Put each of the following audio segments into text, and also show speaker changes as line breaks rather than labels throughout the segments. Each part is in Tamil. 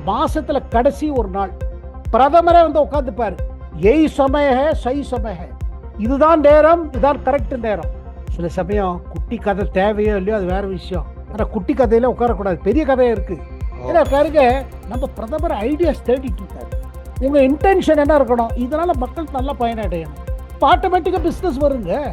மாசத்துல கடைசி ஒரு நாள் பிரதமரே வந்து உட்காந்துப்பாரு. எய் சமய ஹே சை சமய ஹே, இதுதான் நேரம், இதுதான் கரெக்ட் நேரம். சில சமயம் குட்டி கதை தேவையோ இல்லையோ அது வேற விஷயம். ஆனா குட்டி கதையில உட்காரக்கூடாது, பெரிய கதையா இருக்கு. ஏன்னா பாருங்க, நம்ம பிரதமர் ஐடியாஸ் தேடிட்டு இருக்காரு. உங்க இன்டென்ஷன் என்ன இருக்கணும், இதனால மக்கள் நல்லா பயனடையணும். ஆட்டோமேட்டிக்கா பிசினஸ் வருங்க.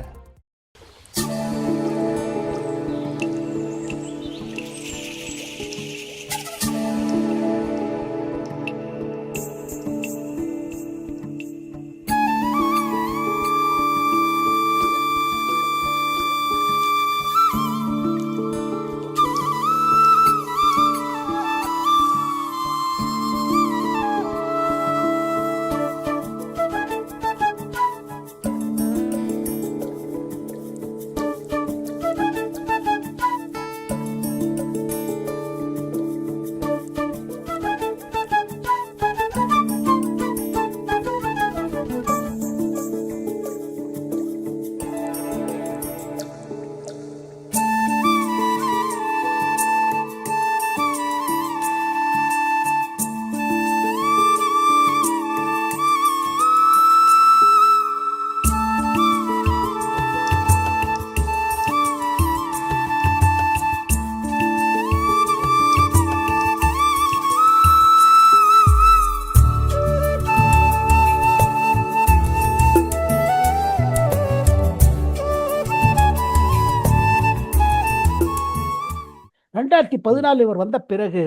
ரெண்டாயிரத்தி 14 இவர் வந்த பிறகு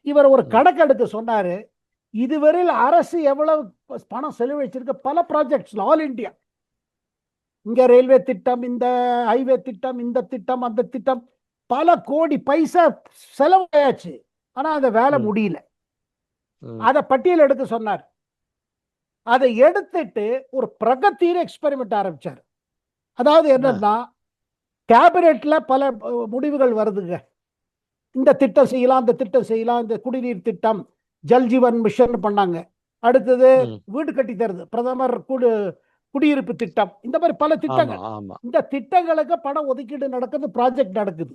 இவர் ஒரு கணக்கெடுக்க சொன்னாரு. இதுவரையில் அரசு எவ்வளவு பணம் செலவழிச்சிருக்கு பல ப்ராஜெக்ட்ஸ்ல, ஆல் இந்தியா. இங்க ரயில்வே திட்டம், இந்த ஹைவே திட்டம், இந்த திட்டம், அந்த திட்டம், பல கோடி பைசா செலவாயாச்சு. ஆனா அந்த வேலை முடியல. அதை பட்டியல் எடுக்க சொன்னார். அதை எடுத்துட்டு ஒரு பிரகத்தின்னு எக்ஸ்பெரிமெண்ட் ஆரம்பிச்சார். அதாவது என்னன்னா, கேபினெட்ல பல முடிவுகள் வருதுங்க. இந்த திட்டம் செய்யலாம், இந்த திட்டம் செய்யலாம், இந்த குடிநீர் திட்டம், ஜல்ஜீவன் மிஷன் பண்ணாங்க. அடுத்தது வீடு கட்டி தருது, பிரதமர் குடியிருப்பு திட்டம், இந்த மாதிரி பல திட்டங்கள். இந்த திட்டங்களுக்கு பணம் ஒதுக்கீடு நடக்குது, ப்ராஜெக்ட் நடக்குது.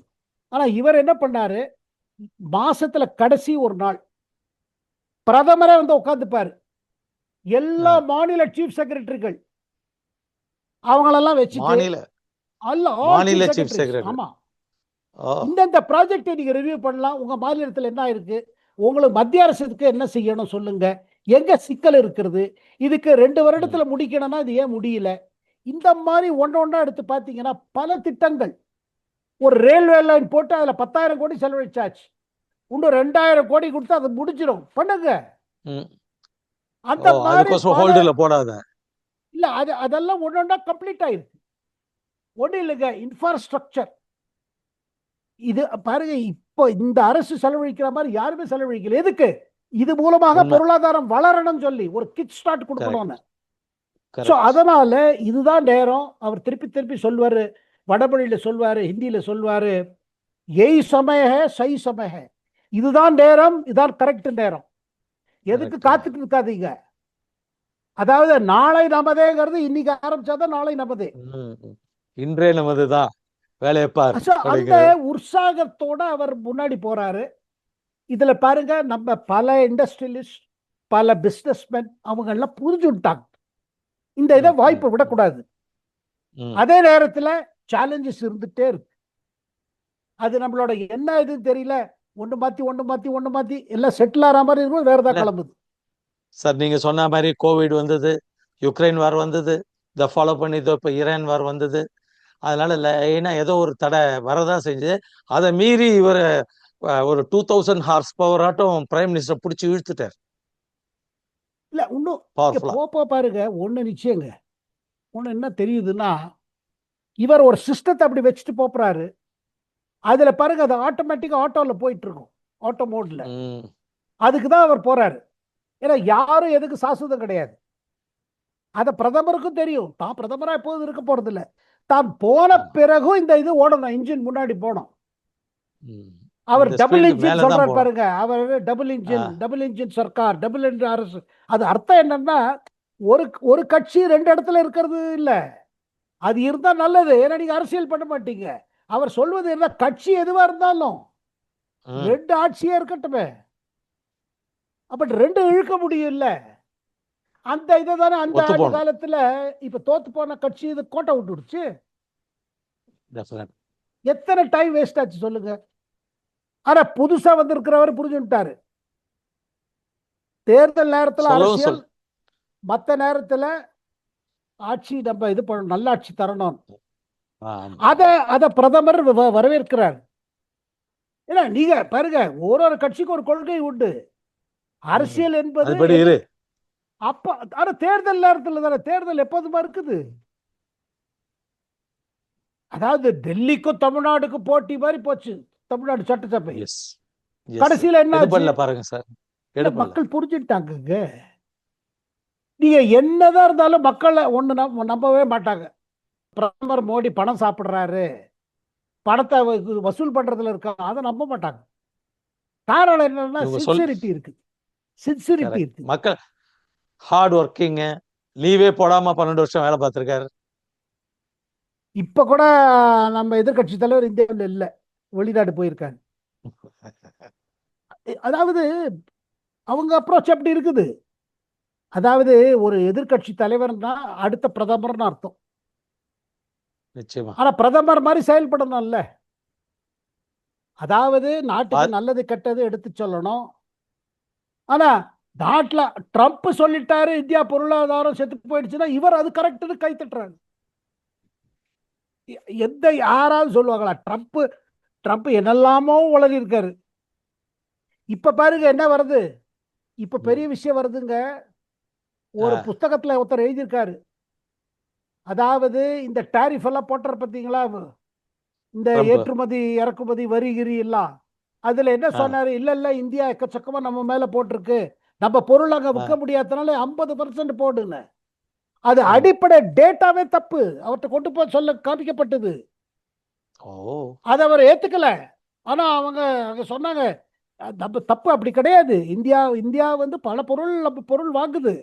ஆனா இவர் என்ன பண்ணாரு, மாசத்துல கடைசி ஒரு நாள் பிரதமரே வந்து உட்காந்துப்பாரு. எல்லா மாநில சீஃப் செக்ரட்டரிகள் அவங்களெல்லாம் வச்சுட்டு, ஆமா, இந்த ப்ராஜெக்டை நீங்க ரிவ்யூ பண்ணலாம். உங்க மாநிலத்தில் என்ன இருக்கு, உங்களுக்கு மத்திய அரசுக்கு என்ன செய்யணும் சொல்லுங்க, எங்க சிக்கல் இருக்கிறது, இதுக்கு 2 வருடத்துல முடிக்கணும்னா இது ஏன் முடியல. இந்த மாதிரி ஒன்றா எடுத்து பார்த்தீங்கன்னா பல திட்டங்கள். ஒரு ரயில்வே லைன் போட்டு அதுல 10,000 கோடி செலவழிச்சாச்சு. இன்னும் 2,000 கோடி கொடுத்து அது முடிச்சிடும், பண்ணுங்க. அந்த மாதிரி
போடாத
இல்ல, அதெல்லாம் ஒன்றா கம்ப்ளீட் ஆயிருக்கு. ஒண்ணு இல்லைங்க, இன்ஃப்ராஸ்ட்ரக்சர். இது பாருங்க, இப்போ இந்த அரசு செலவழிக்கிற மாதிரி யாருமே செலவழிக்கல. எதுக்கு? இது மூலமாக பொருளாதாரம் வளரணும் சொல்லி ஒரு கிக் ஸ்டார்ட் கொடுக்கணும்னு. அதனால இதுதான் நேரம். அவர் திருப்பி திருப்பி சொல்வாரு, வடமொழியில சொல்வாரு, ஹிந்தியில சொல்வாரு, எய் சமய ஹே சை சமய ஹே, இதுதான் நேரம், இதுதான் கரெக்ட் நேரம். எதுக்கு காத்துட்டு இருக்காதீங்க. அதாவது நாளை நமதேங்கிறது இன்னைக்கு ஆரம்பிச்சாதான் நாளை நமதே.
இன்றே நமதுதான்.
அந்த உற்சாகத்தோட அவர் முன்னாடி போறாரு. இதுல பாருங்க, நம்ம பல இண்டஸ்ட்ரியலிஸ்ட், பல பிசினஸ்மேன் அவங்க எல்லாம் புரிஞ்சுட்டாங்க இந்த இதை வாய்ப்பை விடக்கூடாது. அதே நேரத்துல சேலஞ்சஸ் இருந்துட்டே இருக்கு. அது நம்மளோட என்ன இதுன்னு தெரியல, ஒண்ணு மாத்தி எல்லாம் செட்டில் ஆகிற மாதிரி இருக்கும், வேற ஏதாவது கிளம்புது.
சார் நீங்க சொன்ன மாதிரி கோவிட் வந்தது, யுக்ரைன் வார் வந்தது, இதை ஃபாலோ பண்ணி இப்போ ஈரான் வார் வந்தது. அதனால ஏன்னா ஏதோ ஒரு தடை வரதான் செஞ்சு, அதை மீறி இவர் ஒரு 2000 ஹார்ஸ் பவர் ஆட்டம் பிரைம் மினிஸ்டர் பிடிச்சி இழுத்துட்டார்.
இல்ல இன்னும் பாருங்க, ஒண்ணு நிச்சயங்க. ஒண்ணு என்ன தெரியுதுன்னா, இவர் ஒரு சிஸ்டத்தை அப்படி வச்சுட்டு போறாரு. அதுல பாருங்க, அது ஆட்டோமேட்டிக்கா ஆட்டோல போயிட்டு இருக்கும், ஆட்டோ மோட்ல. அதுக்குதான் அவர் போறாரு. ஏன்னா யாரும் எதுக்கு சாஸ்வதம் கிடையாது. அத பிரதமருக்கும் தெரியும். தான் பிரதமரா எப்போது இருக்க போறது இல்ல. தான் போன பிறகும் இந்த இது ஓடணும், இன்ஜின் முன்னாடி போனோம். அவர் டபுள் இன்ஜின் சொல்றாரு பாருங்க. அவர் டபுள் இன்ஜின் சர்க்கார், டபுள் இன்ஜின் அரசு. அது அர்த்தம் என்னன்னா, ஒரு கட்சி 2 இடத்துல இருக்கிறது இல்ல. அது இருந்தா நல்லது. ஏன்னா நீங்க அரசியல் பண்ண மாட்டீங்க. அவர் சொல்வது என்ன, கட்சி எதுவா இருந்தாலும் 2 ஆட்சியே இருக்கட்டுமே. அப்ப ரெண்டு இழுக்க முடியும் இல்ல. அந்த இதை தானே அந்த
ஒத்து
ஆண்டு
போகணும்.
காலத்துல இப்ப தோத்து போன கட்சி இது கோட்டை விட்டுடுச்சு.
Definitely.
எத்தனை டைம் வேஸ்ட் ஆச்சு சொல்லுங்க. ஆனா புதுசா வந்திருக்கிறவர் புரிஞ்சுட்டாரு. தேர்தல் நேரத்துல
சொல்லவும்
அரசியல்,
சொல்
மத்த நேரத்துல ஆட்சி நம்ம இது பண்ணணும், நல்லாட்சி தரணும்.
ஆமா.
அத பிரதமர் வரவேற்கிறார். ஏன்னா நீங்க பாருங்க, ஒரு கட்சிக்கு ஒரு கொள்கை உண்டு. அரசியல் என்பது
அதுபடி இரு.
அப்ப ஆனா தேர்தல் நேரத்துல தானே. தேர்தல் எப்போதுமா இருக்குது. அதாவது டெல்லிக்கும் தமிழ்நாடுக்கும் போட்டி மாதிரி போச்சு தமிழ்நாடு சட்டசபை.
எஸ்
கடைசியில என்ன ஆச்சு?
எடுப்படல பாருங்க சார்,
இல்ல,
எடுப்படல.
மக்கள் புரிஞ்சுட்டாங்க. நீங்க என்னதான் இருந்தாலும் மக்களை ஒண்ணு நம்பவே மாட்டாங்க. பிரதமர் மோடி பணம் சாப்பிடுறாரு, பணத்தை வசூல் பண்றதுல இருக்காங்க, அதை நம்ப மாட்டாங்க. காரணம் என்னன்னா
இவங்க
சின்சியரிட்டி இருக்கு. Sincerity
Correct.
இருக்கு.
மக்கள் ஹார்ட் ஒர்க்கிங், லீவே போடாம 12 வருஷம் வேலை பார்த்திருக்காரு.
இப்ப கூட நம்ம எதிர்க்கட்சி தலைவர் இந்தியாவில் இல்ல, வெளிநாடு போயிருக்காங்க. அதாவது அவங்க அப்ரோச் எப்படி இருக்குது. அதாவது ஒரு எதிர்க்கட்சி தலைவர்னா அடுத்த பிரதமர்னு அர்த்தம்.
நிச்சயமா.
ஆனா பிரதமர் மாதிரி செயல்படணும்ல. அதாவது நாட்டுக்கு நல்லது கெட்டது எடுத்து சொல்லணும். ஆனா நாட்டுல ட்ரம்ப் சொல்லிட்டாரு இந்தியா பொருளாதாரம் செத்து போயிடுச்சுன்னா இவர் அது கரெக்ட்னு கை தட்டுறாரு. எந்த யாராவது சொல்லுவாங்களா? ட்ரம்ப் என்னெல்லாமோ உளறி இருக்காரு. இப்ப பாருங்க என்ன வருது. இப்ப பெரிய விஷயம் வருதுங்க. ஒரு புஸ்தகத்துல ஒருத்தர் எழுதியிருக்காரு. அதாவது இந்த டாரிஃப் எல்லாம் போட்டுற பார்த்தீங்களா, இந்த ஏற்றுமதி இறக்குமதி வரிகிரி எல்லாம், அதுல என்ன சொன்னாரு? இல்ல இந்தியா எக்கச்சக்கமா நம்ம மேல போட்டிருக்கு, நம்ம பொருள் அங்க விற்க முடியாதனால 50% போடுங்க. அது அடிப்படை டேட்டாவே தப்பு. அவர்கிட்ட கொண்டு போய் சொல்ல காமிக்கப்பட்டது. அதை அவர் ஏத்துக்கல. ஆனா அவங்க அங்க சொன்னாங்க நம்ம தப்பு அப்படி கிடையாது. இந்தியா வந்து பல பொருள் நம்ம பொருள் வாங்குது.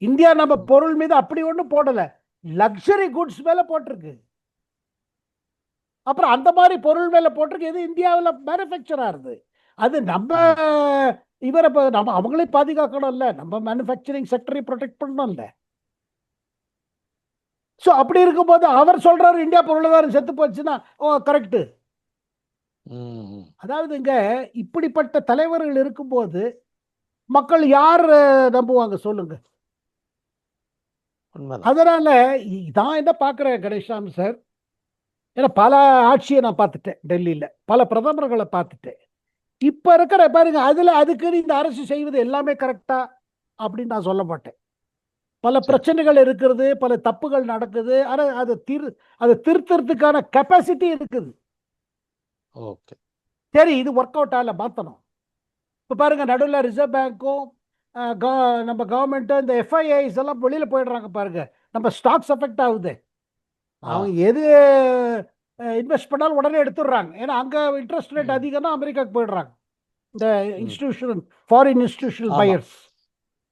இந்தியா நம்ம பொருள் மீது அப்படி ஒன்றும் போடல, லக்ஸரி குட்ஸ் மேல போட்டிருக்கு. அப்புறம் அந்த மாதிரி பொருள் மேல போட்டிருக்கு, எது இந்தியாவில் மேனுஃபேக்சர் ஆகுது. அது நம்ம இவரை நம்ம அவங்களே பாதுகாக்கணும்ல, நம்ம மேனுஃபேக்சரிங் செக்டரை ப்ரொடெக்ட் பண்ணணும்ல. ஸோ அப்படி இருக்கும்போது அவர் சொல்றாரு இந்தியா பொருளாதாரம் செத்து போச்சுன்னா ஓ கரெக்ட். அதாவது இங்க இப்படிப்பட்ட தலைவர்கள் இருக்கும்போது மக்கள் யார் நம்புவாங்க சொல்லுங்க. அதனால நான் என்ன பார்க்குறேன் கணேஷ்ராம் சார், ஏன்னா பல ஆட்சியை நான் பார்த்துட்டேன் டெல்லியில், பல பிரதமர்களை பார்த்துட்டேன். இப்போ இருக்கிற பாருங்க, அதுக்குன்னு இந்த அரசு செய்வது எல்லாமே கரெக்டா அப்படின்னு நான் சொல்ல மாட்டேன். பல பிரச்சனைகள் இருக்கிறது, பல தப்புகள் நடக்குது. ஆனால் அதை திருத்துறதுக்கான கெப்பாசிட்டி இருக்குது.
ஓகே,
சரி, இது ஒர்க் அவுட் ஆகல, மாற்றணும். இப்போ பாருங்க, நடுவில் ரிசர்வ் பேங்க்கும் நம்ம கவர்மெண்ட்டும் இந்த எஃப்ஐஐஸ் எல்லாம் வெளியில போயிடுறாங்க பாருங்க. நம்ம ஸ்டாக்ஸ் அஃபெக்ட் ஆகுது. அவங்க எது இன்வெஸ்ட் பண்ணாலும் உடனே எடுத்துடுறாங்க. ஏன்னா அங்க இன்ட்ரெஸ்ட் ரேட் அதிகம்னா அமெரிக்காவுக்கு போயிடுறாங்க இந்த இன்ஸ்டிடியூஷன், ஃபாரின் இன்ஸ்டிடியூஷனல் பையர்ஸ்.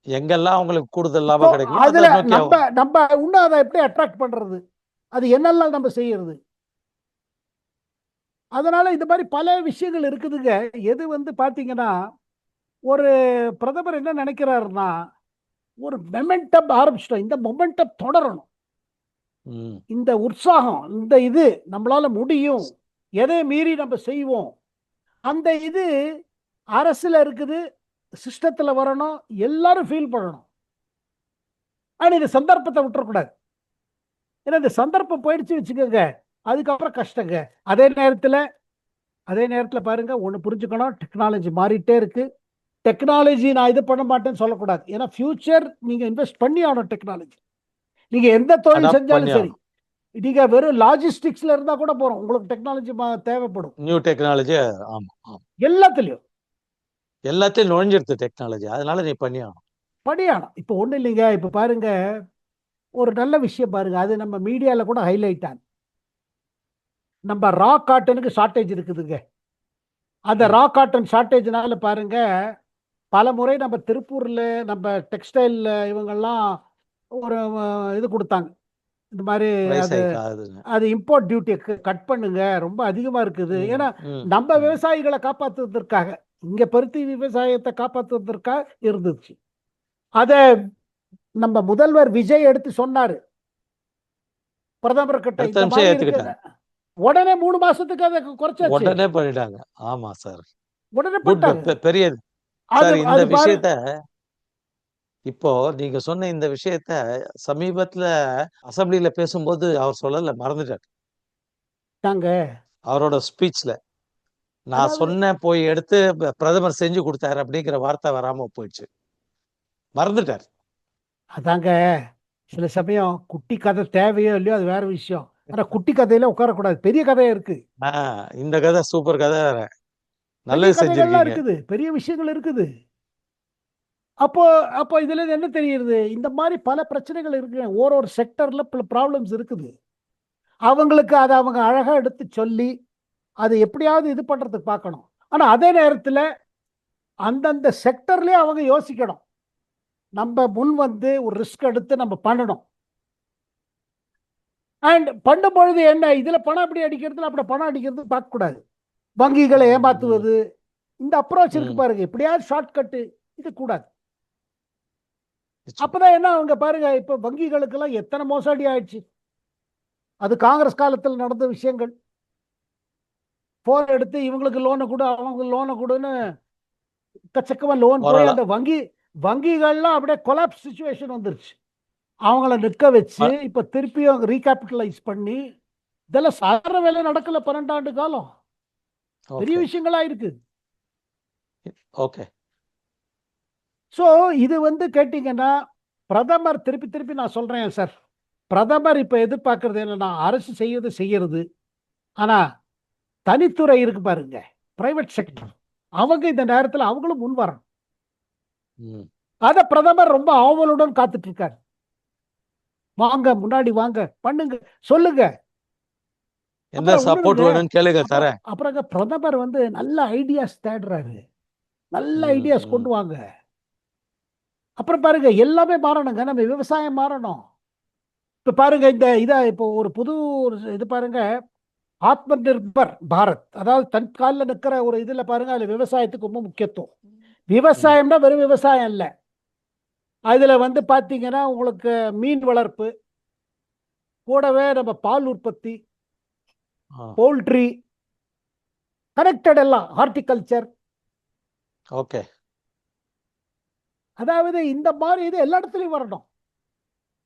எங்கெல்லாம் உங்களுக்கு கூடுதல் லாபம் கிடைக்கும்
அதுல நம்ம இன்னும் அதை எப்படி அட்ராக்ட் பண்றது, அது என்னெல்லாம் நம்ம செய்யறது. அதனால இந்த மாதிரி பல விஷயங்கள் இருக்குதுங்க. எது வந்து பாத்தீங்கன்னா, ஒரு பிரதமர் என்ன நினைக்கிறாருன்னா, ஒரு மொமெண்டம் ஆரம்பிச்சிட்டோம், இந்த மொமெண்டம் தொடரணும், இந்த உற்சாகம், இந்த இது நம்மளால முடியும், எதை மீறி நம்ம செய்வோம், அந்த இது அரசுல இருக்குது, சிஸ்டத்துல வரணும், எல்லாரும் ஃபீல் பண்ணணும். ஆனா இந்த சந்தர்ப்பத்தை விட்டுறக்கூடாது. ஏன்னா இந்த சந்தர்ப்பம் போயிடுச்சு வச்சுக்கோங்க, அதுக்கப்புறம் கஷ்டங்க. அதே நேரத்தில் பாருங்க, ஒன்று புரிஞ்சுக்கணும், டெக்னாலஜி மாறிட்டே இருக்கு. டெக்னாலஜி நான் இது பண்ண மாட்டேன்னு சொல்லக்கூடாது. ஏன்னா ஃபியூச்சர் நீங்க இன்வெஸ்ட் பண்ணி ஆகணும். டெக்னாலஜி நீங்க எந்த தொழில் செஞ்சாலும் சரி, நீங்க வெறும் லாஜிஸ்டிக்ஸ்ல இருந்தா கூட போறோம், உங்களுக்கு டெக்னாலஜி தேவைப்படும்.
நியூ டெக்னாலஜி எல்லாத்தையும் நுழைஞ்சிருது டெக்னாலஜி. அதனால நீ பண்ணியாகணும். இப்போ ஒன்றும் இல்லைங்க. இப்போ பாருங்க, ஒரு நல்ல விஷயம் பாருங்க, அது நம்ம மீடியால கூட ஹைலைட் ஆகும். நம்ம ரா காட்டனுக்கு ஷார்டேஜ் இருக்குதுங்க. அந்த ரா காட்டன் ஷார்டேஜ்னால பாருங்க, பல முறை நம்ம திருப்பூர்ல நம்ம டெக்ஸ்டைல் இவங்கெல்லாம் ஒரு இது கொடுத்தாங்க, இந்த மாதிரி அது இம்போர்ட் டியூட்டியை கட் பண்ணுங்க, ரொம்ப அதிகமா இருக்குது. ஏன்னா நம்ம விவசாயிகளை காப்பாற்றுவதற்காக
இங்க பருத்தி விவசாயத்தை காப்பாற்றுவதற்காக இருந்துச்சு. அத நம்ம முதல்வர் விஜய் எடுத்து சொன்னாரு பிரதமர் கிட்ட,
அடுத்த
இந்த
நிமிஷம்
மாதிரி இருக்கு.
ஏத்துக்கிட்டாங்க.
உடனே 3 மாசத்துக்கு அதை குறைச்சாச்சு.
உடனே பண்ணிட்டாங்க. ஆமா சார்.
உடனே
குட்.
பண்ணிட்டாங்க.
பெரியது
அது
சார். இந்த
அது பாரு.
விஷயத்த இப்போ நீங்க சொன்ன இந்த விஷயத்த சமீபத்துல அசெம்பிளில பேசும்போது அவர் சொல்லல, மறந்துட்டார்.
தாங்க
அவரோட ஸ்பீச்ல நான்
அதாவது
சொன்னேன், போய் எடுத்து பிரதமர் செஞ்சு கொடுத்தாரு அப்படிங்கிற வார்த்தை வராம போயிடுச்சு, மறந்துட்டார்.
அதாங்க சில சமயம் குட்டி கதை தேவையோ இல்லையோ அது வேற விஷயம். ஆனா குட்டி கதையில உட்காரக்கூடாது, பெரிய கதையா இருக்கு.
இந்த கதை சூப்பர் கதை வேற,
பெரிய
நல்லது
கதைகள்லாம்
செஞ்சிருக்கீங்க.
இருக்குது, பெரிய விஷயங்கள் இருக்குது. அப்போ அப்போ இதுல இருந்து என்ன தெரியுது, இந்த மாதிரி பல பிரச்சனைகள் இருக்கு, ஒரு செக்டர்ல பல ப்ராப்ளம்ஸ் இருக்குது. அவங்களுக்கு அதை அவங்க அழகா எடுத்து சொல்லி அதை எப்படியாவது இது பண்றதுக்கு பார்க்கணும். ஆனா அதே நேரத்துல அந்தந்த செக்டர்லயே அவங்க யோசிக்கணும், நம்ம முன் வந்து ஒரு ரிஸ்க் எடுத்து நம்ம பண்ணணும். அண்ட் பண்ணும் பொழுது என்ன, இதுல பணம் அப்படி அடிக்கிறதுல அப்படி பணம் அடிக்கிறது பார்க்க கூடாது. வங்கிகளை ஏமாத்துவது, இந்த அப்ரோச் இருக்கு பாருங்க, எப்படியாவது ஷார்ட் கட்டு, இது கூடாது. அப்பதான் என்ன, அவங்க பாருங்க இப்ப வங்கிகளுக்கெல்லாம் எத்தனை மோசடி ஆயிடுச்சு. அது காங்கிரஸ் காலத்தில் நடந்த விஷயங்கள். போன் எடுத்து இவங்களுக்கு லோனை கொடு, அவங்க லோனை கொடுன்னு எக்கச்சக்கமா லோன் போய் அந்த வங்கிகள்லாம் அப்படியே கொலாப்ஸ் சிச்சுவேஷன் வந்துருச்சு. அவங்கள நிற்க வச்சு இப்ப திருப்பியும் ரீகேபிட்டலைஸ் பண்ணி, இதெல்லாம் சாதாரண வேலை நடக்கல. 12 ஆண்டு காலம் பெரிய விஷயங்களா இருக்கு.
ஓகே.
சோ இது வந்து கேட்டீங்கன்னா, பிரதமர் திருப்பி திருப்பி நான் சொல்றேன் சார், பிரதமர் இப்ப எதிர்பார்க்கறது என்னன்னா, அரசு செய்யறது. ஆனா தனித்துறை இருக்கு பாருங்க, பிரைவேட் செக்டர், அவங்க இந்த நேரத்தில் அவங்களும் முன் வரணும். அத பிரதமர் ரொம்ப ஆவலுடன் காத்துட்டு இருக்காரு. வாங்க முன்னாடி வாங்க, பண்ணுங்க, சொல்லுங்க,
என்ன சப்போர்ட் வேணும்னு கேளுங்க, தரேன்.
அப்புறம் பிரதமர் வந்து நல்ல ஐடியாஸ் தேடுறாரு, நல்ல ஐடியாஸ் கொண்டு வாங்க. அப்புறம் பாருங்க எல்லாமே மாறணுங்க, நம்ம விவசாயம் மாறணும். இப்ப பாருங்க இப்போ ஒரு புது இது பாருங்க, ஆத்ம நிர்பர் பாரத், அதாவது தன் காலில் நிற்கிற ஒரு இதுல பாருங்க, அதுல விவசாயத்துக்கு ரொம்ப முக்கியத்துவம். விவசாயம்னா வெறும் விவசாயம் இல்ல, அதுல வந்து பாத்தீங்கன்னா உங்களுக்கு மீன் வளர்ப்பு, கூடவே நம்ம பால் உற்பத்தி, பவுல்ட்ரி, கனெக்டட் எல்லாம், ஹார்டிகல்ச்சர்.
ஓகே.
அதாவது இந்த மாதிரி இது எல்லா இடத்துலையும் வரணும்.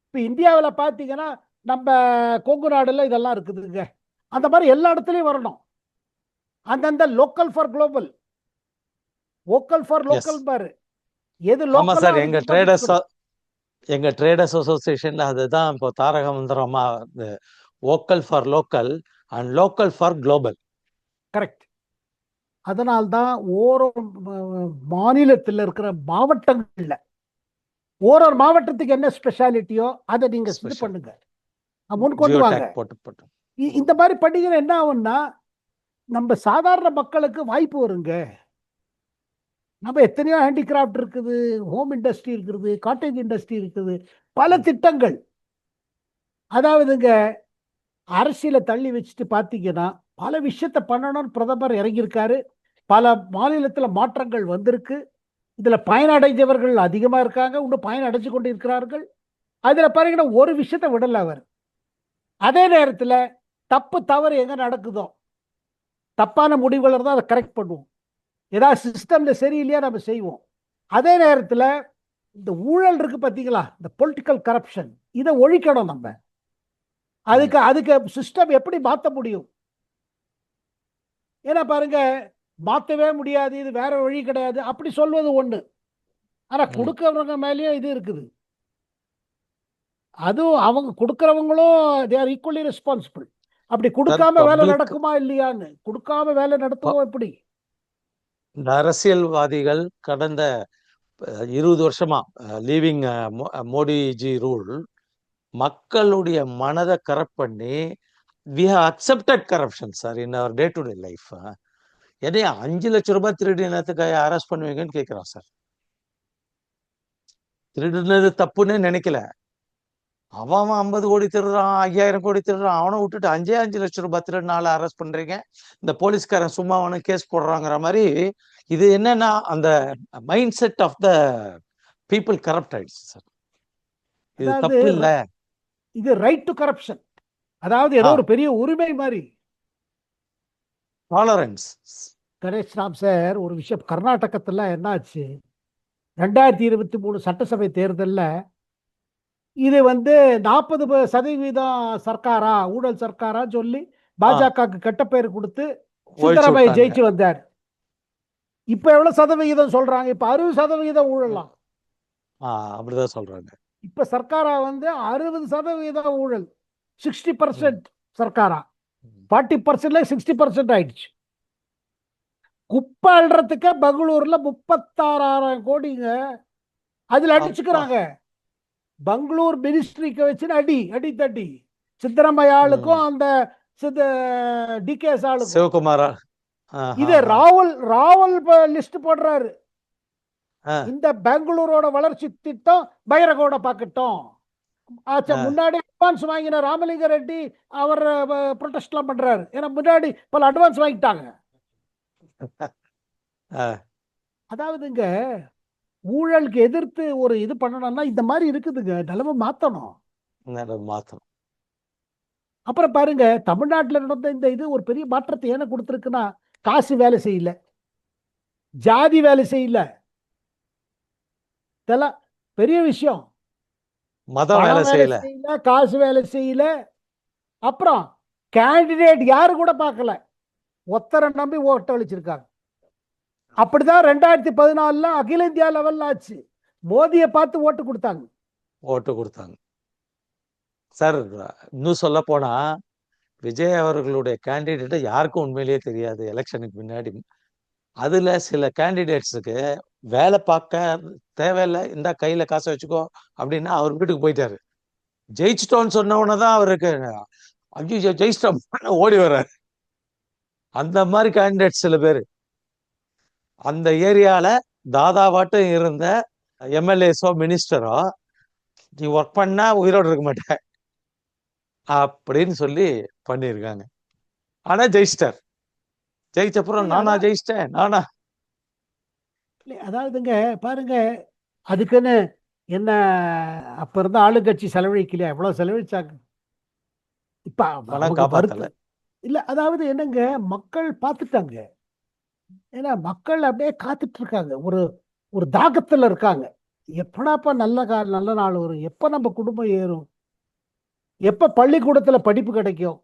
இப்போ இந்தியாவில் பார்த்தீங்கன்னா நம்ம கொங்கு நாடுல இதெல்லாம் இருக்குதுங்க, அந்த மாதிரி எல்லா இடத்துலையும் வரணும். அந்தந்த local for global, vocal for local பாரு, எது
ஆமா சார்.
லோக்கல்.
எங்க ட்ரேடர்ஸ் அசோசியேஷன்ல அதுதான் இப்போ தாரக மந்திரமா, vocal for local and local for global. Correct. அதனால்தான் ஓரோ மாநிலத்தில் இருக்கிற மாவட்டங்கள்ல ஒரு மாவட்டத்துக்கு என்ன ஸ்பெஷாலிட்டியோ அதை நீங்க இது பண்ணுங்க, முன் கொண்டு வாங்க. இந்த மாதிரி பண்ணிக்கிற என்ன ஆகும்னா, நம்ம சாதாரண மக்களுக்கு வாய்ப்பு வருங்க. நம்ம எத்தனையோ ஹேண்டிகிராஃப்ட் இருக்குது, ஹோம் இண்டஸ்ட்ரி இருக்குது, காட்டேஜ் இண்டஸ்ட்ரி இருக்குது, பல திட்டங்கள். அதாவதுங்க அரசியல தள்ளி வச்சுட்டு பார்த்தீங்கன்னா பல விஷயத்த பண்ணணும்னு பிரதமர் இறங்கியிருக்காரு. பல மாநிலத்தில் மாற்றங்கள் வந்திருக்கு. இதுல பயனடைஞ்சவர்கள் அதிகமா இருக்காங்க, இன்னும் பயன் அடைஞ்சு கொண்டு இருக்கிறார்கள். அதுல பாருங்கன்னா ஒரு விஷயத்த விடல அவர். அதே நேரத்தில் தப்பு தவறு எங்க நடக்குதோ, தப்பான முடிவுகள் இருந்தால் அதை கரெக்ட் பண்ணுவோம், ஏதாவது சிஸ்டம்ல சரியில்லையா நம்ம செய்வோம். அதே நேரத்தில் இந்த ஊழல் இருக்கு பார்த்தீங்களா, இந்த பொலிட்டிக்கல் கரப்ஷன், இதை ஒழிக்கணும் நம்ம. அதுக்கு சிஸ்டம் எப்படி மாற்ற முடியும்? ஏன்னா பாருங்க, மாற்றவே முடியாது, இது வேற வழி கிடையாது அப்படி சொல்வது ஒண்ணு, ஆனா கொடுக்கறவங்க மேலேயும் இது இருக்குது. அதுவும் அவங்க கொடுக்கறவங்களும் தே ஆர் ஈக்குவலி ரெஸ்பான்சிபிள். அப்படி கொடுக்காம வேலை நடக்குமா இல்லையான்னு, கொடுக்காம வேலை நடத்துவோம் எப்படி? இந்த அரசியல்வாதிகள் கடந்த 20 வருஷமா லீவிங் மோடிஜி ரூல், மக்களுடைய மனதை கரப்ட் பண்ணி we have accepted corruption sir in our day to day life. என்னைய 5 லட்சம் ரூபாய் திருடினதுக்கு அரெஸ்ட் பண்ணுவீங்கன்னு கேட்கிறோம் சார். திருடுனது தப்புன்னு நினைக்கல, அவன் 50 கோடி திருடுறான், 5000 கோடி திருடுறான். அவனை விட்டுட்டு 5 லட்சம் ரூபாய் திருடினால அரெஸ்ட் பண்றீங்க, இந்த போலீஸ்காரன் சும்மா அவனு கேஸ் போடுறாங்கிற மாதிரி. இது என்னன்னா அந்த mindset of the people corrupt ஆயிடுச்சு சார். இது
அதாவது
தப்பு இல்ல.
இது ரைட் டு கரப்ஷன், அதாவது ஏதோ ஒரு பெரிய உரிமை மாதிரி.
டாலரன்ஸ்.
கணேஷ் ராம் சார், ஒரு விஷயம் கர்நாடகத்துல என்னாச்சு, 2023 சட்டசபை தேர்தலில் இது 40% சர்க்காரா, ஊழல் சர்க்காரா சொல்லி பாஜகவுக்கு கெட்ட பேர் கொடுத்து சித்தராமையா ஜெயிச்சு வந்தார். இப்ப எவ்வளவு சதவிகிதம் சொல்றாங்க? இப்ப 60% ஊழலாம்.
அப்படிதான் சொல்றாங்க.
இப்ப சர்க்காரா 60% ஊழல், 60% சர்க்காரா, 40% 60% ஆயிடுச்சு. குப்பை அள்ளுறதுக்கு பெங்களூர்ல 36,000 கோடிங்க, அதுல அடிச்சுக்கிறாங்க. பெங்களூர் மினிஸ்ட்ரிக்கு வச்சு அடி தட்டி சித்தராமையாளுக்கும் அந்த டிகேஎஸ் ஆளுக்கும்.
சிவகுமாரா
இத ராவல் லிஸ்ட் போடுறாரு. இந்த பெங்களூரோட வளர்ச்சி திட்டம் பைரகோட பாக்கட்டும். முன்னாடி அட்வான்ஸ் வாங்கின ராமலிங்க ரெட்டி அவர் ப்ரொடெஸ்ட் எல்லாம் பண்றாரு, ஏன்னா முன்னாடி பல அட்வான்ஸ் வாங்கிட்டாங்க. அதாவதுங்க ஊழலுக்கு எதிர்த்து ஒரு இது பண்ணணும்னா இந்த மாதிரி இருக்குதுங்க, நிலைமை மாத்தணும். அப்புறம் பாருங்க, தமிழ்நாட்டில் நடந்த இந்த இது ஒரு பெரிய மாற்றத்தை என்ன கொடுத்துருக்குன்னா, காசு வேலை செய்யல, ஜாதி வேலை செய்யல, இதெல்லாம் பெரிய விஷயம்.
மதம் வேலை செய்யல,
காசு வேலை செய்யல. அப்புறம் கேண்டிடேட் யாரு கூட பார்க்கல, ஒத்தரை நம்பி ஓட்ட அளிச்சிருக்காங்க. அப்படிதான் 2014 அகில இந்தியா லெவல்ல ஆச்சு. மோதியை பார்த்து ஓட்டு கொடுத்தாங்க.
சார் இன்னும் சொல்ல போனா விஜய் அவர்களுடைய கேண்டிடேட்டை யாருக்கும் உண்மையிலேயே தெரியாது எலெக்ஷனுக்கு முன்னாடி. அதுல சில கேண்டிடேட்ஸுக்கு வேலை பார்க்க தேவையில்லை, இந்த கையில காசை வச்சுக்கோ அப்படின்னா அவர் வீட்டுக்கு போயிட்டாரு. ஜெயிச்சிட்டோன்னு சொன்ன உடனேதான் அவருக்கு ஐயோ ஜெயிச்சிட்டோம் ஓடி வர்றாரு. அந்த மாதிரி கேண்டிடேட் சில பேர் அந்த ஏரியால தாதாவாட்டும் இருந்த எம்எல்ஏஸோ மினிஸ்டரோ, நீ ஒர்க் பண்ணா உயிரோடு இருக்க மாட்டேன் அப்படின்னு சொல்லி பண்ணியிருக்காங்க. ஆனா ஜெயிச்சிட்டார். ஜெயிச்சப்புறம் நானா ஜெயிச்சிட்டேன் நானா.
அதாவதுங்க பாருங்க, அதுக்குன்னு என்ன அப்ப இருந்த ஆளுங்கட்சி செலவழிக்கலையா? எவ்வளவு செலவழிச்சாங்க. இப்ப இல்ல, அதாவது என்னங்க, மக்கள் பார்த்துட்டாங்க. ஏன்னா மக்கள் அப்படியே காத்துட்டு இருக்காங்க, ஒரு தாகத்துல இருக்காங்க. எப்படாப்ப நல்ல நாள் வரும், எப்ப நம்ம குடும்பம் ஏறும், எப்ப பள்ளிக்கூடத்துல படிப்பு கிடைக்கும்,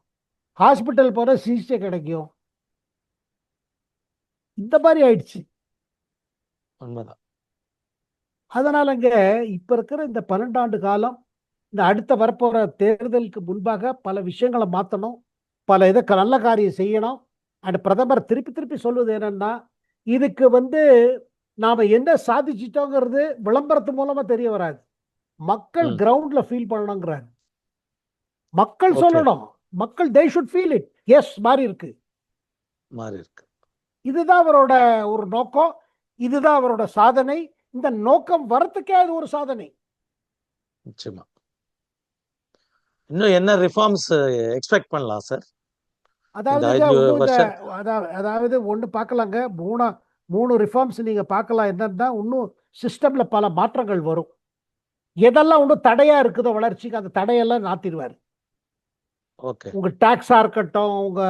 ஹாஸ்பிட்டல் போற சிகிச்சை கிடைக்கும், இந்த மாதிரி ஆயிடுச்சு.
உண்மைதான்.
அதனாலங்க இப்ப இருக்கிற இந்த 12 ஆண்டு காலம், இந்த அடுத்த வரப்போற தேர்தலுக்கு முன்பாக பல விஷயங்களை மாற்றணும், பல இதை நல்ல காரியம் செய்யணும். அண்ட் பிரதமர் திருப்பி சொல்வது என்னன்னா, இதுக்கு நாம என்ன சாதிச்சிட்டோங்கிறது விளம்பரத்து மூலமா தெரிய வராது, மக்கள் கிரவுண்ட்ல ஃபீல் பண்ணணுங்கிறாரு. மக்கள் சொல்லணும், மக்கள் they should feel it. Yes, மாறி இருக்கு. இதுதான் அவரோட ஒரு நோக்கம், இதுதான் அவரோட சாதனை. இந்த நோக்கம் வரத்துக்கே அது ஒரு சாதனை.
நிச்சயமா. இன்னும் என்ன ரிஃபார்ம்ஸ் எக்ஸ்பெக்ட் பண்ணலாம் சார்?
அதாவது ஒண்ணு பார்க்கலாங்க, மூணு ரிஃபார்ம்ஸ் நீங்க பார்க்கலாம். என்னன்னா, இன்னும் சிஸ்டம்ல பல மாற்றங்கள் வரும். எதெல்லாம் ஒன்றும் தடையா இருக்குதோ வளர்ச்சிக்கு, அந்த தடையெல்லாம் நாத்திடுவார். உங்க டாக்ஸா இருக்கட்டும், உங்க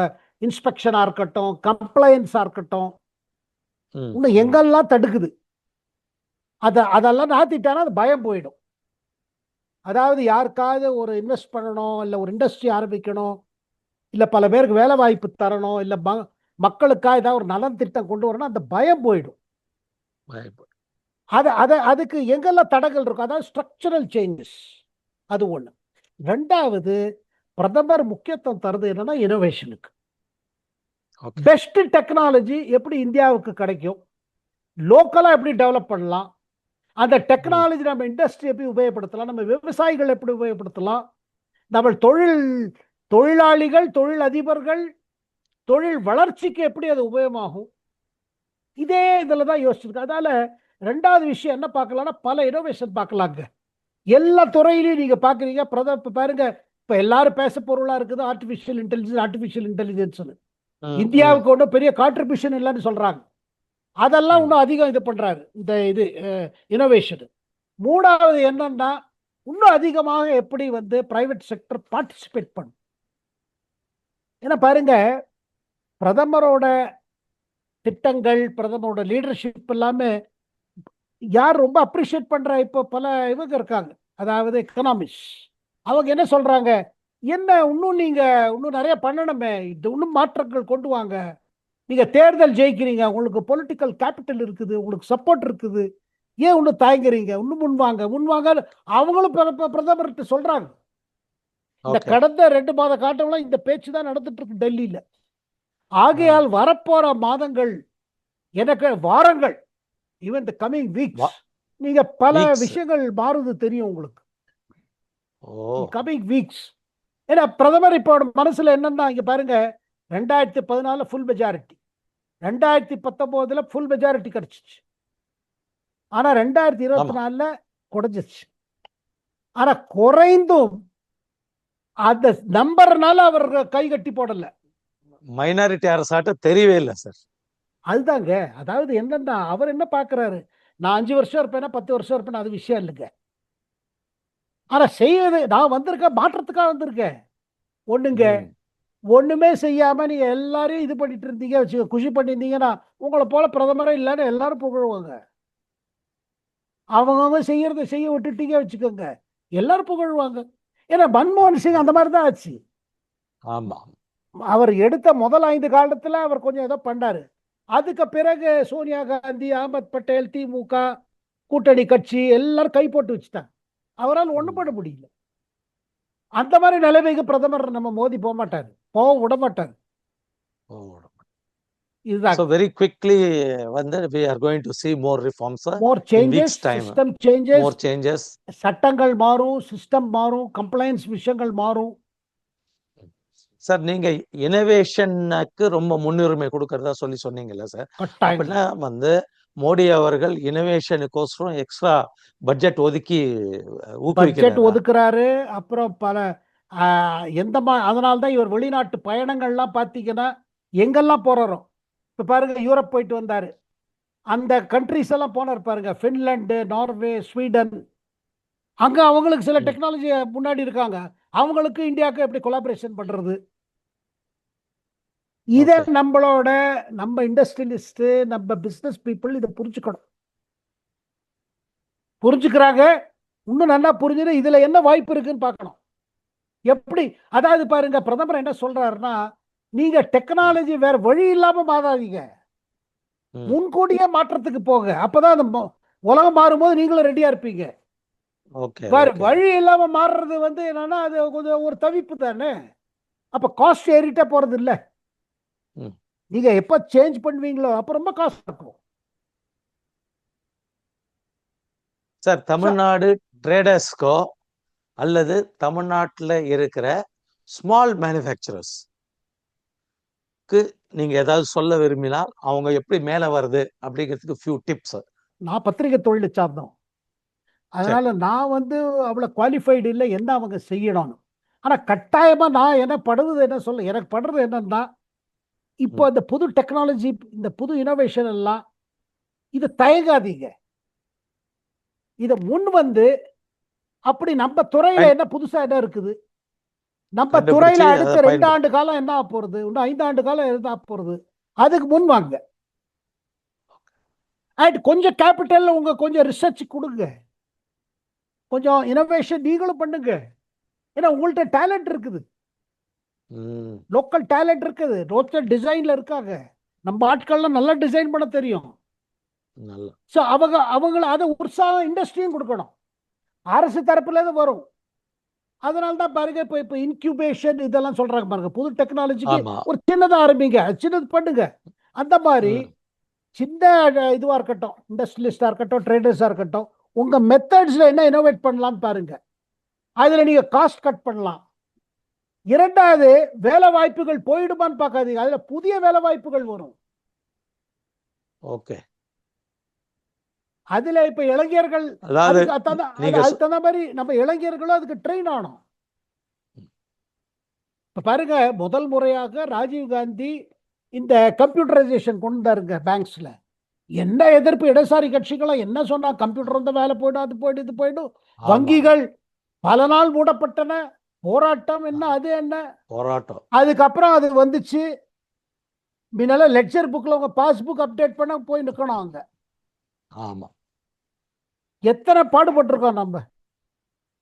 இன்ஸ்பெக்ஷனா இருக்கட்டும், கம்ப்ளைன்ஸா இருக்கட்டும், இன்னும் எங்கெல்லாம் தடுக்குது அதெல்லாம் நாத்திட்டானா அது பயம் போயிடும். அதாவது யாருக்காவது ஒரு இன்வெஸ்ட் பண்ணணும், இல்லை ஒரு இண்டஸ்ட்ரி ஆரம்பிக்கணும், இல்லை பல பேருக்கு வேலை வாய்ப்பு தரணும், இல்லை மக்களுக்காக ஏதாவது ஒரு நலன் திட்டம் கொண்டு வரணும், அந்த பயம் போயிடும். அதுக்கு எங்கெல்லாம் தடைகள் இருக்கும், அதாவது ஸ்ட்ரக்சரல் சேஞ்சஸ், அது ஒண்ணு. ரெண்டாவது, பிரதமர் முக்கியத்துவம் தருது என்னன்னா இனோவேஷனுக்கு. பெஸ்ட் டெக்னாலஜி எப்படி இந்தியாவுக்கு கிடைக்கும், லோக்கலா எப்படி டெவலப் பண்ணலாம், அந்த டெக்னாலஜி நம்ம இண்டஸ்ட்ரி எப்படி உபயோகப்படுத்தலாம், நம்ம விவசாயிகள் எப்படி உபயோகப்படுத்தலாம், நம்ம தொழிலாளிகள், தொழில் அதிபர்கள், தொழில் வளர்ச்சிக்கு எப்படி அது உபயோகமாகும், இதே இதில் தான் யோசிச்சிருக்கு. அதனால ரெண்டாவது விஷயம் என்ன பார்க்கலாம்னா, பல இனோவேஷன் பார்க்கலாங்க. எல்லா துறையிலையும் நீங்க பாக்குறீங்க. இப்ப பாருங்க, இப்ப எல்லாரும் பேச பொருளா இருக்குது ஆர்டிபிஷியல் இன்டெலிஜென்ஸ். இந்தியாவுக்கு ஒன்றும் பெரிய கான்ட்ரிபியூஷன் இல்லைன்னு சொல்றாங்க. அதெல்லாம் இன்னும் அதிகம் இது பண்றாரு, இந்த இது இனோவேஷன். மூணாவது என்னன்னா, இன்னும் அதிகமாக எப்படி வந்து பிரைவேட் செக்டர் பார்ட்டிசிபேட் பண்ணும். ஏன்னா பாருங்க, பிரதமரோட திட்டங்கள், பிரதமரோட லீடர்ஷிப் எல்லாமே யார் ரொம்ப அப்ரிஷியேட் பண்ற இப்போ பல இவங்க இருக்காங்க, அதாவது எக்கனாமிஸ்ட். அவங்க என்ன சொல்றாங்க, என்ன இன்னும் நீங்க இன்னும் நிறைய பண்ணணுமே, இது இன்னும் மாற்றங்கள் கொண்டு வாங்க. நீங்க தேர்தல் ஜெயிக்கிறீங்க, உங்களுக்கு பொலிட்டிக்கல் கேபிட்டல் இருக்குது, உங்களுக்கு சப்போர்ட் இருக்குது, ஏன் இன்னும் தயங்குறீங்க, இன்னும் முன்வாங்க. அவங்களும் பிரதமர்கிட்ட சொல்றாங்க. இந்த கடந்த 2 மாத காட்டம்லாம் இந்த பேச்சு தான் நடந்துட்டு இருக்கு டெல்லியில. ஆகையால் வரப்போற மாதங்கள், எனக்கு வாரங்கள், ஈவன் தி கமிங் வீக்ஸ், நீங்க பல விஷயங்கள் மாறுது தெரியும் உங்களுக்கு. Coming weeks. ஏன்னா பிரதமர் இப்போ மனசுல என்னன்னா, இங்க பாருங்க, 2014 ஃபுல் மெஜாரிட்டி, 2019 ஃபுல் மெஜாரிட்டி கிடைச்சிச்சு. ஆனா 2024 குறைஞ்சிச்சு. ஆனா குறைந்தும் அந்த நம்பர்னால அவர் கை கட்டி போடல.
மைனாரிட்டி அரசாட்ட தெரியவே இல்லை சார்.
அதுதாங்க, அதாவது என்னன்னா, அவர் என்ன பாக்குறாரு, நான் 5 வருஷம் இருப்பேன்னா 10 வருஷம் இருப்பேன், அது விஷயம் இல்லைங்க. ஆனா செய்வது, நான் வந்திருக்கேன் மாற்றத்துக்காக வந்திருக்கேன். ஒண்ணுங்க, ஒண்ணுமே செய்யாம நீங்க எல்லாரையும் இது பண்ணிட்டு இருந்தீங்க வச்சுக்க, குஷி பண்ணியிருந்தீங்கன்னா உங்களை போல பிரதமரே இல்லைன்னு எல்லாரும் புகழ்வாங்க. அவங்க செய்யறதை செய்ய விட்டுட்டீங்க வச்சுக்கோங்க, எல்லாரும் புகழ்வாங்க. ஏன்னா மன்மோகன் சிங் அந்த மாதிரி தான் ஆச்சு.
ஆமா,
அவர் எடுத்த முதல் 5 காலத்துல அவர் கொஞ்சம் ஏதோ பண்ணாரு. அதுக்கு பிறகு சோனியா காந்தி, அகமது பட்டேல், திமுக கூட்டணி கட்சி எல்லாரும் கை போட்டு வச்சுட்டாங்க. அவரால் ஒண்ணும் பண்ண முடியல. அந்த மாதிரி நிலைமைக்கு பிரதமர் நம்ம மோடி போக மாட்டாரு, போக விட மாட்டாரு. இதுதான்.
So very quickly வந்து we are going to see more reforms,
more changes, system changes,
more changes.
சட்டங்கள் மாறும், சிஸ்டம் மாறும், கம்ப்ளைன்ஸ் விஷயங்கள் மாறும்.
சார், நீங்க இனோவேஷனுக்கு ரொம்ப முன்னுரிமை கொடுக்கறதா சொன்னீங்கல்ல சார், அப்படின்னா வந்து மோடி அவர்கள் இனோவேஷனுக்கோசரம் எக்ஸ்ட்ரா பட்ஜெட் ஒதுக்கி
ஒதுக்குறாரு. அப்புறம் பல அதனால்தான் இவர் வெளிநாட்டு பயணங்கள்லாம் பார்த்தீங்கன்னா எங்கெல்லாம் போறாரோ, இப்ப பாருங்க யூரோப் போயிட்டு வந்தாரு, அந்த கண்ட்ரிஸ் எல்லாம் போனார் பாருங்க, பின்லாந்து, நார்வே, ஸ்வீடன். அங்க அவங்களுக்கு சில டெக்னாலஜி முன்னாடி இருக்காங்க, அவங்களுக்கு இந்தியாவுக்கு எப்படி கொலாபரேஷன் பண்றது, இதை நம்ம இண்டஸ்ட்ரியலிஸ்ட், நம்ம பிசினஸ் பீப்புள் இதை புரிஞ்சுக்கிறாங்க. இன்னும் நல்லா புரிஞ்சுது, இதுல என்ன வாய்ப்பு இருக்குன்னு பார்க்கணும். எப்படி, அதாவது பாருங்க, பிரதமர் என்ன சொல்றாருன்னா, நீங்க டெக்னாலஜி வேற வழி இல்லாம மாறாதீங்க, முன்கூட்டியே மாற்றத்துக்கு போக, அப்பதான் அந்த உலகம் மாறும்போது நீங்களும் ரெடியா இருப்பீங்க. வழி இல்லாம மாறுறது வந்து என்னன்னா, அது கொஞ்சம் ஒரு தவிப்பு தானே. அப்ப காஸ்ட் ஏறிட்டே போறது இல்ல, நீங்க எப்ப சேஞ்ச் பண்ணுவீங்களோ அப்ப ரொம்ப காஸ்ட் இருக்கும்.
சார், தமிழ்நாடு ட்ரேடர்ஸ்க்கோ அல்லது தமிழ்நாட்டில் இருக்கிற ஸ்மால் மேனுஃபேக்சரர்ஸ்க்கு நீங்க ஏதாவது சொல்ல விரும்பினால் அவங்க எப்படி மேல வருது அப்படிங்கிறதுக்கு ஃபியூ டிப்ஸ்.
நான் பத்திரிகை தொழிலை சார்ந்தோம், அதனால நான் வந்து அவ்வளவு குவாலிஃபைடு இல்லை என்ன அவங்க செய்யணும்னு. ஆனா கட்டாயமா நான் எனக்கு படுறது என்னன்னா, இப்போ இந்த புது டெக்னாலஜி, இந்த புது இனோவேஷன் எல்லாம், இது தயங்காதீங்க, இத முன் வந்து, அப்படி நம்ம துறையில என்ன புதுசா என்ன இருக்குது, நம்ம துறையில அடுத்த 2 ஆண்டு காலம் என்ன போறது, இன்னும் 5 ஆண்டு காலம் என்ன போறது, அதுக்கு முன் வாங்க. கொஞ்சம் கேபிட்டல் உங்க கொஞ்சம் ரிசர்ச் கொடுங்க, கொஞ்சம் இனோவேஷன் நீங்களும் பண்ணுங்க. ஏன்னா உங்கள்ட்ட டேலண்ட் இருக்குது, லோக்கல் டேலண்ட் இருக்குது, லோக்கல் டிசைன்ல இருக்காங்க, நம்ம ஆட்கள்லாம் நல்லா டிசைன் பண்ண தெரியும். அவங்கள அதை உற்சாகம் இண்டஸ்ட்ரியும் கொடுக்கணும், அரசு தரப்புல இருந்து வரும். அதனால தான் பாருங்க, இப்ப இன்குபேஷன் இதெல்லாம் சொல்றாங்க பாருங்க, புது டெக்னாலஜிக்கு ஒரு சின்னதா ஆரம்பிங்க, சின்னது பண்ணுங்க. அந்த மாதிரி சின்ன இதுவா இருக்கட்டும், இண்டஸ்ட்ரியலிஸ்டா இருக்கட்டும், ட்ரேடர்ஸா இருக்கட்டும், உங்க மெத்தட்ஸ்ல என்ன இனோவேட் பண்ணலாம் பாருங்க, அதுல நீங்க காஸ்ட் கட் பண்ணலாம். இரண்டாவது, வேலை வாய்ப்புகள் போயிடுமான்னு பார்க்காதீங்க, அதுல புதிய வேலை வாய்ப்புகள் வரும். அதுல இப்ப இளைஞர்கள்
அதாவது நீங்க
அதுக்கு தகுந்த மாதிரி நம்ம இளைஞர்களும் அதுக்கு ட்ரெயின் ஆனோம். இப்ப பாருங்க, முதல் முறையாக ராஜீவ் காந்தி இந்த கம்ப்யூட்டரைசேஷன் கொண்டு வந்தாருங்க பேங்க்ஸ்ல. என்ன எதிர்ப்பு இடதுசாரி கட்சிகளும் என்ன சொன்னா, கம்ப்யூட்டர் வந்து வேலை போயிடும், அது போயிடும், இது போயிடும். வங்கிகள் பல நாள் மூடப்பட்டன, போராட்டம் என்ன, அது என்ன
போராட்டம்.
அதுக்கப்புறம் அது வந்துச்சு. முன்னால லெக்சர் புக்ல உங்க பாஸ்புக் அப்டேட் பண்ண போய் நிக்கணும் அங்க.
ஆமா,
எத்தனை பாடுபட்டிருக்கோம் நம்ம.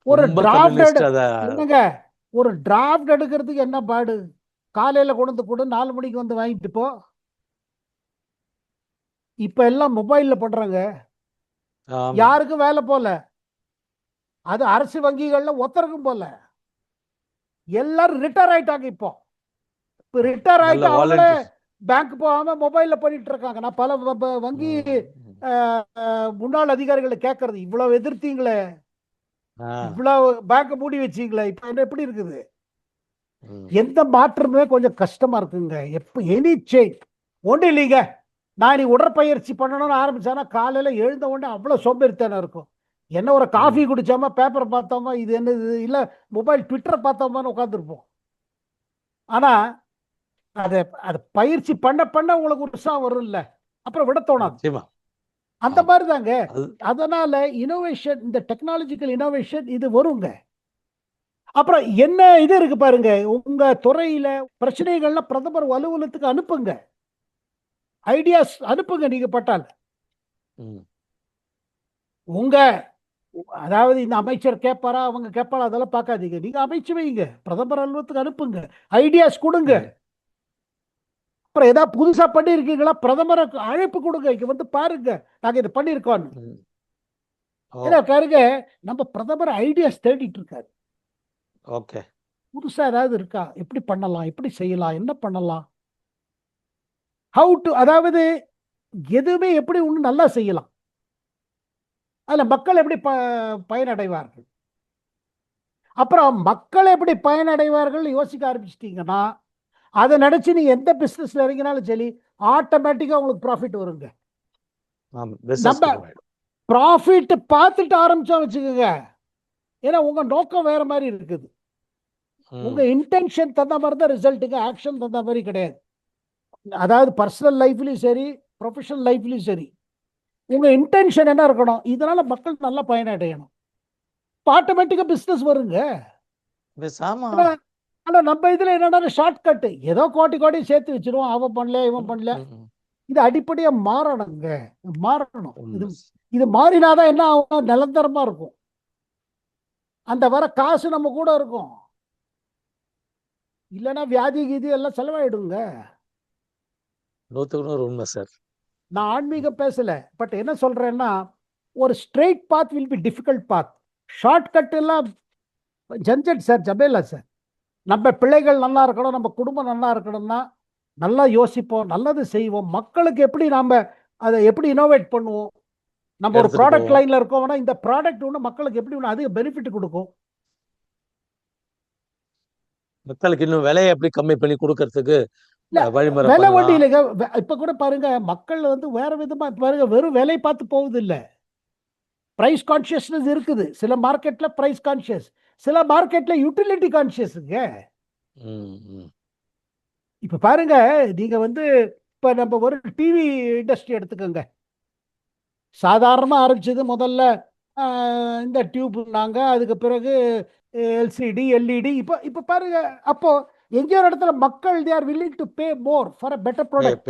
ஒரு
ரொம்ப
டிராஃப்ட்
கம்யூனிஸ்ட் அத
என்னங்க, ஒரு டிராஃப்ட் எடுக்கிறதுக்கு என்ன பாடு. காலையில கொண்டு கொடு, 4 மணிக்கு வந்து வாங்கிட்டு போ. இப்ப எல்லாம் மொபைல்ல பண்றாங்க.
ஆமா.
யாருக்கும் வேலை போல. அது அரசு வங்கிகள்ல ஒருத்தருக்கும் போல. எல்லாரும் ரிட்டையர் ஆயிட்டாங்க. இப்போ ரிட்டையர்
நல்ல
ஆயிட்டு அவங்களே
வாலண்டியர்ஸ்.
பேங்க் போகாம மொபைல்ல பண்ணிட்டு இருக்காங்க. நான் பல வங்கி முன்னாள் அதிகாரிகளை கேட்கறது, இவ்வளவு எதிர்த்தீங்களே, இவ்வளவு பேங்க் மூடி வச்சீங்களே, இப்ப என்ன எப்படி இருக்குது? எந்த மாற்றமே கொஞ்சம் கஷ்டமா இருக்குங்க. எப்ப எனி சேஞ்ச் ஒன்றும் இல்லைங்க. நான் நீ உடற்பயிற்சி பண்ணணும்னு ஆரம்பிச்சானா காலையில எழுந்த உடனே அவ்வளவு சோம்பேறித்தனம் இருக்கும். என்ன ஒரு காஃபி குடிச்சாமா, பேப்பரை பார்த்தோமா, இது என்ன இது, இல்ல மொபைல் ட்விட்டரை பார்த்தோமான்னு உட்காந்துருப்போம். ஆனா அதை அதை பயிற்சி பண்ண பண்ண உங்களுக்கு ஒரு உற்சாகம் வரும் இல்ல, அப்புறம் விட தோணாது. அந்த மாதிரி தாங்க. அதனால இனோவேஷன், இந்த டெக்னாலஜிக்கல் இனோவேஷன் இது வருங்க. அப்புறம் என்ன இது இருக்கு பாருங்க, உங்க துறையில பிரச்சனைகள்ல பிரதமர் அலுவலகத்துக்கு அனுப்புங்க, ஐடியாஸ் அனுப்புங்க. நீங்க பட்டால் உங்க அதாவது இந்த அமைச்சர் கேட்பாரா, அவங்க கேட்பாரா, அதெல்லாம் பார்க்காதீங்க. நீங்க அமைச்சு வைங்க, பிரதமர் அலுவலகத்துக்கு அனுப்புங்க, ஐடியாஸ் கொடுங்க. அப்புறம் ஏதாவது புதுசா பண்ணிருக்கீங்களா, பிரதமரை அழைப்பு கொடுங்க, இங்க வந்து பாருங்க நாங்க இதை பண்ணிருக்கோம். பாருங்க, நம்ம பிரதமர் ஐடியாஸ் தேடிட்டு இருக்காரு.
ஓகே,
புதுசா ஏதாவது இருக்கா, எப்படி பண்ணலாம், எப்படி செய்யலாம், என்ன பண்ணலாம், ஹவு டு, அதாவது எதுவுமே எப்படி ஒண்ணு நல்லா செய்யலாம், அதுல மக்கள் எப்படி பயனடைவார்கள். அப்புறம் மக்கள் எப்படி பயனடைவார்கள் யோசிக்க ஆரம்பிச்சிட்டீங்கன்னா, அதை நினைச்சு நீங்க எந்த பிசினஸ்ல இறங்கினாலும் சரி, ஆட்டோமேட்டிக்கா உங்களுக்கு ப்ராஃபிட் வருங்க. நம்ம ப்ராஃபிட் பார்த்துட்டு ஆரம்பிச்சோம் வச்சுக்கோங்க, ஏன்னா உங்க நோக்கம் வேற மாதிரி இருக்குது. உங்க இன்டென்ஷன் தகுந்த மாதிரி தான் ரிசல்ட்டுக்கு, ஆக்ஷன் தகுந்த மாதிரி கிடையாது. அதாவது பர்சனல் லைஃப்லயும் சரி, ப்ரொஃபஷனல் லைஃப்லயும் சரி, உங்க இன்டென்ஷன் என்ன இருக்கணும், இதனால மக்கள் நல்லா பயனடையணும், ஆட்டோமேட்டிக்கா பிசினஸ் வருங்க. ஆனா நம்ம இதுல என்னன்னா ஷார்ட் கட், ஏதோ கோடி கோடி சேர்த்து வச்சிருவோம், அவன் பண்ணல இவன் பண்ணல. இது அடிப்படையா மாறணுங்க, மாறணும். இது மாறினாதான் என்ன ஆகும், நிரந்தரமா இருக்கும். அந்த வர காசு நம்ம கூட இருக்கும், இல்லைன்னா வியாதி கீதி எல்லாம் செலவாயிடுங்க.
100% உண்மை சார்.
நான் ஆன்மீகம் பேசல, பட் என்ன சொல்றேன்னா, ஒரு straight path will be difficult path. Shortcut எல்லாம் ஜஞ்சட் சார், ஜபேலா சார். நம்ம பிள்ளைகள் நல்லா இருக்கணும், நம்ம குடும்பம் நல்லா இருக்கணும்னா நல்லா யோசிப்போம், நல்லது செய்வோம். மக்களுக்கு எப்படி நாம அதை எப்படி இனோவேட் பண்ணுவோம். நம்ம ஒரு ப்ராடக்ட் லைன்ல இருக்கோம்னா, இந்த ப்ராடக்ட் ஒன்று மக்களுக்கு எப்படி ஒன்று அதிக பெனிஃபிட் கொடுக்கும்,
மக்களுக்கு இன்னும் விலையை எப்படி கம்மி பண்ணி கொடுக்கறதுக்கு
விலை வண்டி இல்லைங்க. இப்ப கூட பாருங்க, மக்கள் வந்து வேற விதமா பாருங்க, வெறும் விலை பார்த்து போகுது இல்ல, பிரைஸ் கான்சியஸ்னஸ் இருக்குது. சில மார்க்கெட்ல பிரைஸ் கான்சியஸ், சில மார்க்கெட்ல யூட்டிலிட்டி கான்சியஸ்ங்க. இப்ப பாருங்க, நீங்க வந்து இப்ப நம்ம ஒரு டிவி இண்டஸ்ட்ரி எடுத்துக்கோங்க. சாதாரணமா ஆரம்பிச்சது முதல்ல இந்த டியூப்னாங்க, அதுக்கு பிறகு எல்சிடி, எல்இடி. இப்ப பாருங்க, அப்போ எங்கேயோ ஒரு இடத்துல மக்கள் they are willing to pay more for a better product.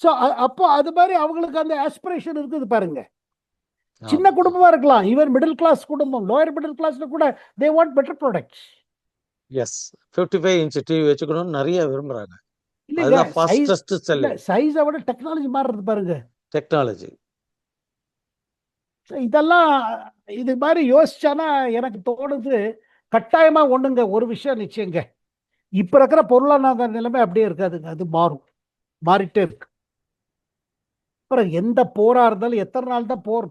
So அப்போ அது மாதிரி அவங்களுக்கு அந்த ஆஸ்பிரேஷன் இருக்குது பாருங்க. சின்ன குடும்பமா இருக்கலாம், ஈவன் மிடில் கிளாஸ் குடும்பம், லோயர் மிடில் கிளாஸ்ல கூட they want better products.
Yes, 55 inch TV வச்சுக்கணும் நிறைய விரும்புறாங்க. அதுதான் ஃபாஸ்டஸ்ட் செல்லிங்.
சைஸை விட டெக்னாலஜி மாறுறது பாருங்க,
டெக்னாலஜி.
இதெல்லாம் இது மாதிரி யோசிச்சானா எனக்கு தோணுது, கட்டாயமா ஒண்ணுங்க, ஒரு விஷயம் நிச்சயங்க, இப்ப இருக்கிற பொருளாதார நிலைமை அப்படியே இருக்காதுங்க, அது மாறும், மாறிட்டே இருக்கு. அப்புறம் எந்த போரா இருந்தாலும் எத்தனை நாள் தான் போர்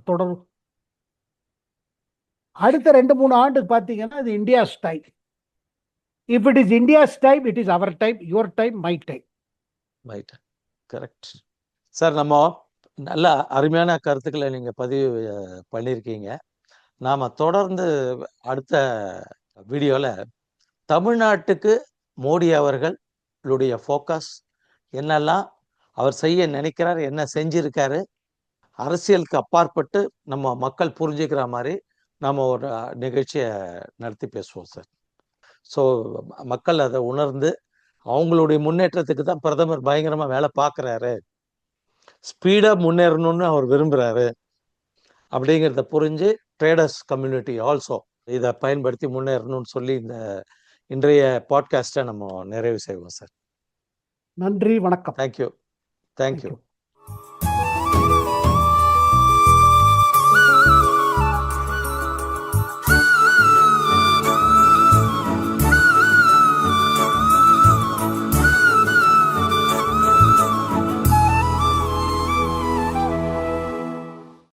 தொடரும். அடுத்த 2-3 ஆண்டுக்கு பார்த்தீங்கன்னா இது India's time. If it is India's time, it is our time, your time, my time.
Correct sir. நம்ம நல்ல அருமையான கருத்துக்களை நீங்க பதிவு பண்ணியிருக்கீங்க. நாம தொடர்ந்து அடுத்த வீடியோல தமிழ்நாட்டுக்கு மோடி அவர்களுடைய ஃபோக்கஸ் என்னெல்லாம் அவர் செய்ய நினைக்கிறார், என்ன செஞ்சிருக்காரு, அரசியலுக்கு அப்பாற்பட்டு நம்ம மக்கள் புரிஞ்சுக்கிற மாதிரி நம்ம ஒரு நிகழ்ச்சியை நடத்தி பேசுவோம் சார். ஸோ மக்கள் அதை உணர்ந்து அவங்களுடைய முன்னேற்றத்துக்கு தான் பிரதமர் பயங்கரமா வேலை பார்க்குறாரு, ஸ்பீடா முன்னேறணும்னு அவர் விரும்புறாரு அப்படிங்கிறத புரிஞ்சு ட்ரேடர்ஸ் கம்யூனிட்டி ஆல்சோ இதை பயன்படுத்தி முன்னேறணும்னு சொல்லி இந்த இன்றைய பாட்காஸ்ட்டை நம்ம நிறைவு செய்வோம் சார்.
நன்றி, வணக்கம்.
தேங்க்யூ.